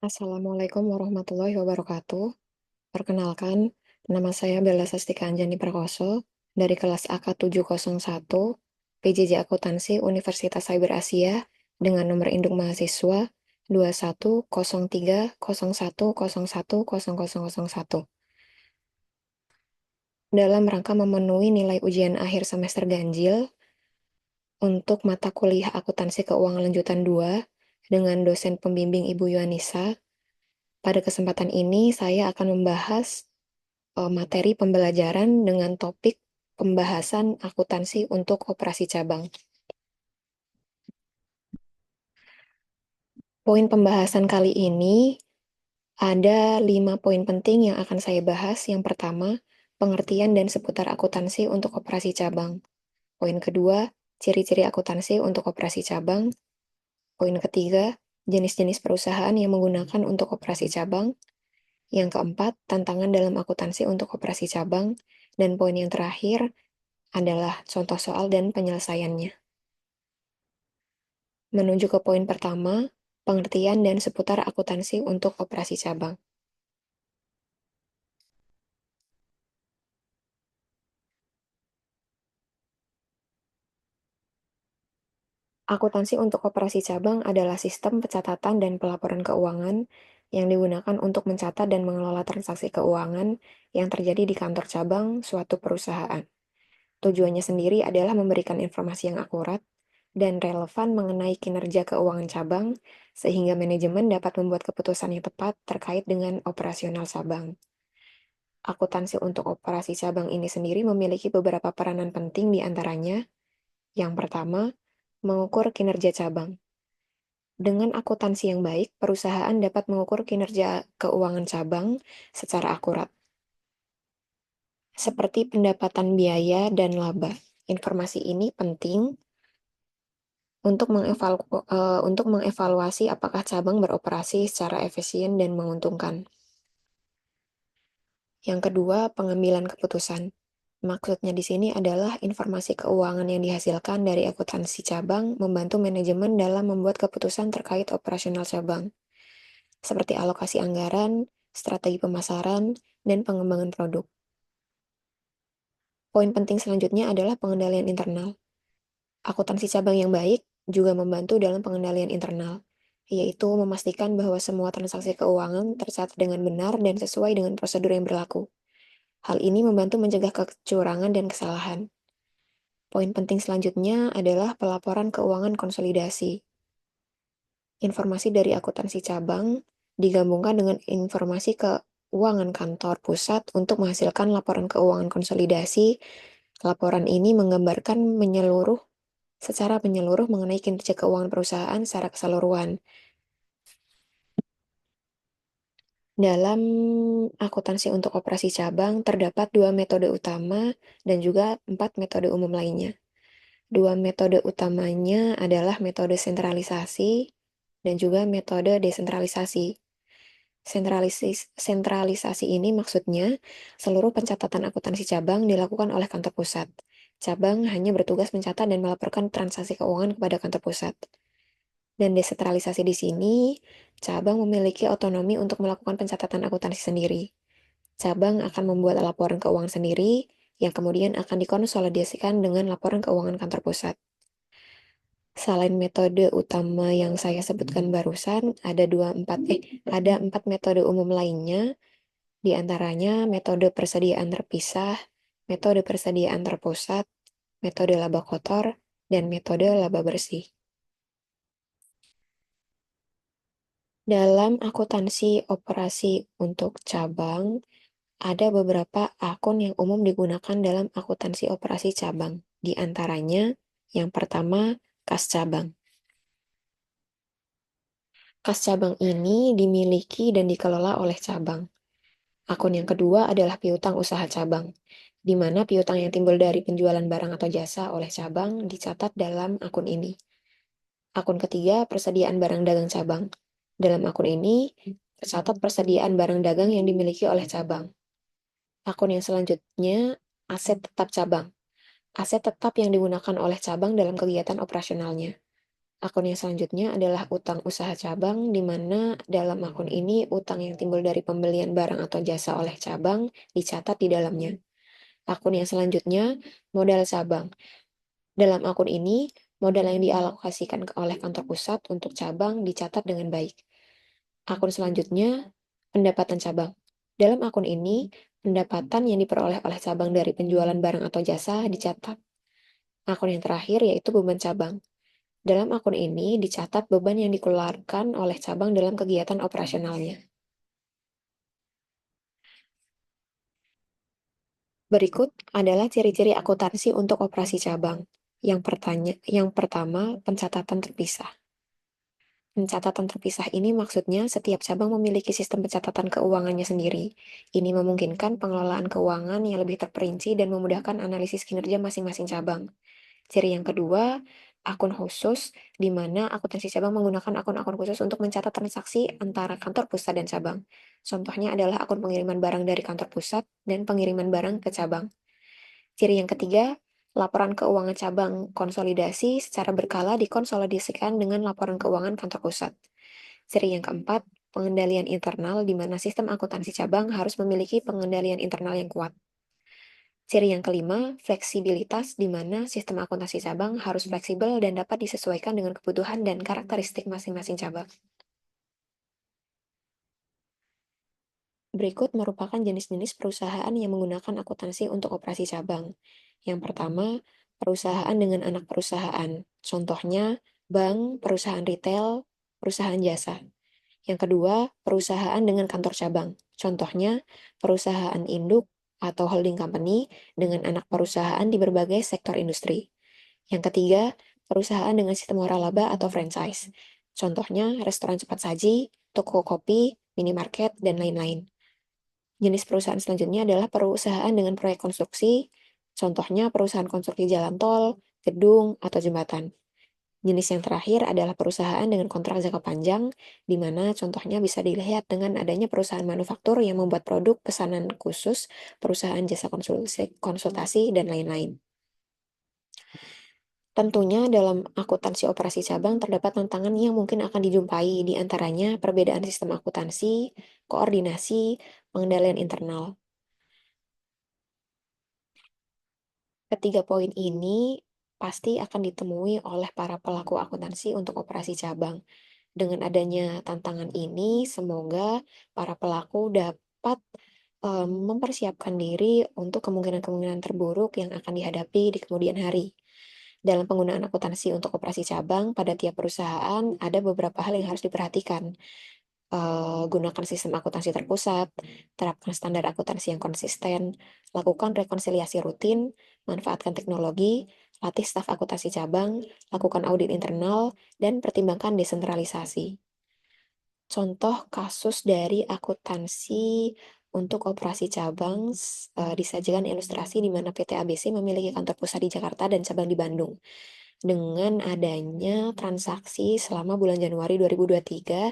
Assalamualaikum warahmatullahi wabarakatuh. Perkenalkan, nama saya Bella Sastika Anjani Prakoso dari kelas AK701 PJJ Akuntansi Universitas Cyber Asia dengan nomor induk mahasiswa 210301010001 dalam rangka memenuhi nilai ujian akhir semester ganjil untuk mata kuliah Akuntansi Keuangan Lanjutan 2 dengan dosen pembimbing Ibu Yuanisa. Pada kesempatan ini saya akan membahas materi pembelajaran dengan topik pembahasan akuntansi untuk operasi cabang. Poin pembahasan kali ini ada 5 poin penting yang akan saya bahas. Yang pertama, pengertian dan seputar akuntansi untuk operasi cabang. Poin kedua, ciri-ciri akuntansi untuk operasi cabang. Poin ketiga, jenis-jenis perusahaan yang menggunakan untuk operasi cabang. Yang keempat, tantangan dalam akuntansi untuk operasi cabang. Dan poin yang terakhir adalah contoh soal dan penyelesaiannya. Menuju ke poin pertama, pengertian dan seputar akuntansi untuk operasi cabang. Akuntansi untuk operasi cabang adalah sistem pencatatan dan pelaporan keuangan yang digunakan untuk mencatat dan mengelola transaksi keuangan yang terjadi di kantor cabang suatu perusahaan. Tujuannya sendiri adalah memberikan informasi yang akurat dan relevan mengenai kinerja keuangan cabang, sehingga manajemen dapat membuat keputusan yang tepat terkait dengan operasional cabang. Akuntansi untuk operasi cabang ini sendiri memiliki beberapa peranan penting di antaranya. Yang pertama, mengukur kinerja cabang. Dengan akuntansi yang baik, perusahaan dapat mengukur kinerja keuangan cabang secara akurat, seperti pendapatan biaya dan laba. Informasi ini penting untuk mengevaluasi apakah cabang beroperasi secara efisien dan menguntungkan. Yang kedua, pengambilan keputusan. Maksudnya di sini adalah informasi keuangan yang dihasilkan dari akuntansi cabang membantu manajemen dalam membuat keputusan terkait operasional cabang, seperti alokasi anggaran, strategi pemasaran, dan pengembangan produk. Poin penting selanjutnya adalah pengendalian internal. Akuntansi cabang yang baik juga membantu dalam pengendalian internal, yaitu memastikan bahwa semua transaksi keuangan tercatat dengan benar dan sesuai dengan prosedur yang berlaku. Hal ini membantu mencegah kecurangan dan kesalahan. Poin penting selanjutnya adalah pelaporan keuangan konsolidasi. Informasi dari akuntansi cabang digabungkan dengan informasi keuangan kantor pusat untuk menghasilkan laporan keuangan konsolidasi. Laporan ini menggambarkan secara menyeluruh mengenai kinerja keuangan perusahaan secara keseluruhan. Dalam akuntansi untuk operasi cabang, terdapat 2 metode utama dan juga 4 metode umum lainnya. 2 metode utamanya adalah metode sentralisasi dan juga metode desentralisasi. Sentralisasi ini maksudnya seluruh pencatatan akuntansi cabang dilakukan oleh kantor pusat. Cabang hanya bertugas mencatat dan melaporkan transaksi keuangan kepada kantor pusat. Dan desentralisasi di sini, cabang memiliki otonomi untuk melakukan pencatatan akuntansi sendiri. Cabang akan membuat laporan keuangan sendiri yang kemudian akan dikonsolidasikan dengan laporan keuangan kantor pusat. Selain metode utama yang saya sebutkan barusan, ada 4 metode umum lainnya, di antaranya metode persediaan terpisah, metode persediaan terpusat, metode laba kotor, dan metode laba bersih. Dalam akuntansi operasi untuk cabang, ada beberapa akun yang umum digunakan dalam akuntansi operasi cabang. Di antaranya, yang pertama, kas cabang. Kas cabang ini dimiliki dan dikelola oleh cabang. Akun yang kedua adalah piutang usaha cabang, di mana piutang yang timbul dari penjualan barang atau jasa oleh cabang dicatat dalam akun ini. Akun ketiga, persediaan barang dagang cabang. Dalam akun ini, tercatat persediaan barang dagang yang dimiliki oleh cabang. Akun yang selanjutnya, aset tetap cabang. Aset tetap yang digunakan oleh cabang dalam kegiatan operasionalnya. Akun yang selanjutnya adalah utang usaha cabang, di mana dalam akun ini utang yang timbul dari pembelian barang atau jasa oleh cabang dicatat di dalamnya. Akun yang selanjutnya, modal cabang. Dalam akun ini, modal yang dialokasikan oleh kantor pusat untuk cabang dicatat dengan baik. Akun selanjutnya, pendapatan cabang. Dalam akun ini, pendapatan yang diperoleh oleh cabang dari penjualan barang atau jasa dicatat. Akun yang terakhir yaitu beban cabang. Dalam akun ini dicatat beban yang dikeluarkan oleh cabang dalam kegiatan operasionalnya. Berikut adalah ciri-ciri akuntansi untuk operasi cabang. Yang pertama, pencatatan terpisah. Pencatatan terpisah ini maksudnya setiap cabang memiliki sistem pencatatan keuangannya sendiri. Ini memungkinkan pengelolaan keuangan yang lebih terperinci dan memudahkan analisis kinerja masing-masing cabang. Ciri yang kedua, akun khusus, di mana akuntansi cabang menggunakan akun-akun khusus untuk mencatat transaksi antara kantor pusat dan cabang. Contohnya adalah akun pengiriman barang dari kantor pusat dan pengiriman barang ke cabang. Ciri yang ketiga, laporan keuangan cabang konsolidasi secara berkala dikonsolidasikan dengan laporan keuangan kantor pusat. Ciri yang keempat, pengendalian internal di mana sistem akuntansi cabang harus memiliki pengendalian internal yang kuat. Ciri yang kelima, fleksibilitas di mana sistem akuntansi cabang harus fleksibel dan dapat disesuaikan dengan kebutuhan dan karakteristik masing-masing cabang. Berikut merupakan jenis-jenis perusahaan yang menggunakan akuntansi untuk operasi cabang. Yang pertama, perusahaan dengan anak perusahaan. Contohnya, bank, perusahaan retail, perusahaan jasa. Yang kedua, perusahaan dengan kantor cabang. Contohnya, perusahaan induk atau holding company dengan anak perusahaan di berbagai sektor industri. Yang ketiga, perusahaan dengan sistem waralaba atau franchise. Contohnya, restoran cepat saji, toko kopi, minimarket, dan lain-lain. Jenis perusahaan selanjutnya adalah perusahaan dengan proyek konstruksi. Contohnya, perusahaan konstruksi jalan tol, gedung, atau jembatan. Jenis yang terakhir adalah perusahaan dengan kontrak jangka panjang, di mana contohnya bisa dilihat dengan adanya perusahaan manufaktur yang membuat produk pesanan khusus, perusahaan jasa konsultasi, dan lain-lain. Tentunya dalam akuntansi operasi cabang terdapat tantangan yang mungkin akan dijumpai, di antaranya perbedaan sistem akuntansi, koordinasi, pengendalian internal. Ketiga poin ini pasti akan ditemui oleh para pelaku akuntansi untuk operasi cabang. Dengan adanya tantangan ini, semoga para pelaku dapat mempersiapkan diri untuk kemungkinan-kemungkinan terburuk yang akan dihadapi di kemudian hari. Dalam penggunaan akuntansi untuk operasi cabang pada tiap perusahaan, ada beberapa hal yang harus diperhatikan. Gunakan sistem akuntansi terpusat, terapkan standar akuntansi yang konsisten, lakukan rekonsiliasi rutin, manfaatkan teknologi, latih staf akuntansi cabang, lakukan audit internal, dan pertimbangkan desentralisasi. Contoh kasus dari akuntansi untuk operasi cabang disajikan ilustrasi di mana PT ABC memiliki kantor pusat di Jakarta dan cabang di Bandung. Dengan adanya transaksi selama bulan Januari 2023,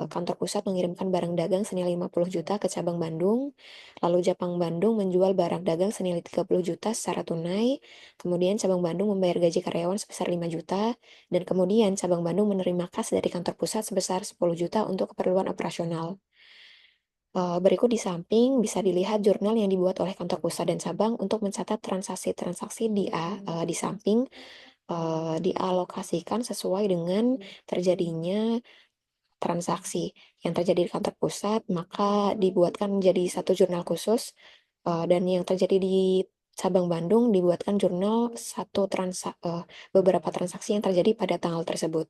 kantor pusat mengirimkan barang dagang senilai 50 juta ke cabang Bandung, lalu cabang Bandung menjual barang dagang senilai 30 juta secara tunai, kemudian cabang Bandung membayar gaji karyawan sebesar 5 juta, dan kemudian cabang Bandung menerima kas dari kantor pusat sebesar 10 juta untuk keperluan operasional. Berikut di samping bisa dilihat jurnal yang dibuat oleh kantor pusat dan cabang untuk mencatat transaksi-transaksi di samping dialokasikan sesuai dengan terjadinya transaksi yang terjadi di kantor pusat, maka dibuatkan menjadi satu jurnal khusus, dan yang terjadi di cabang Bandung dibuatkan jurnal beberapa transaksi yang terjadi pada tanggal tersebut.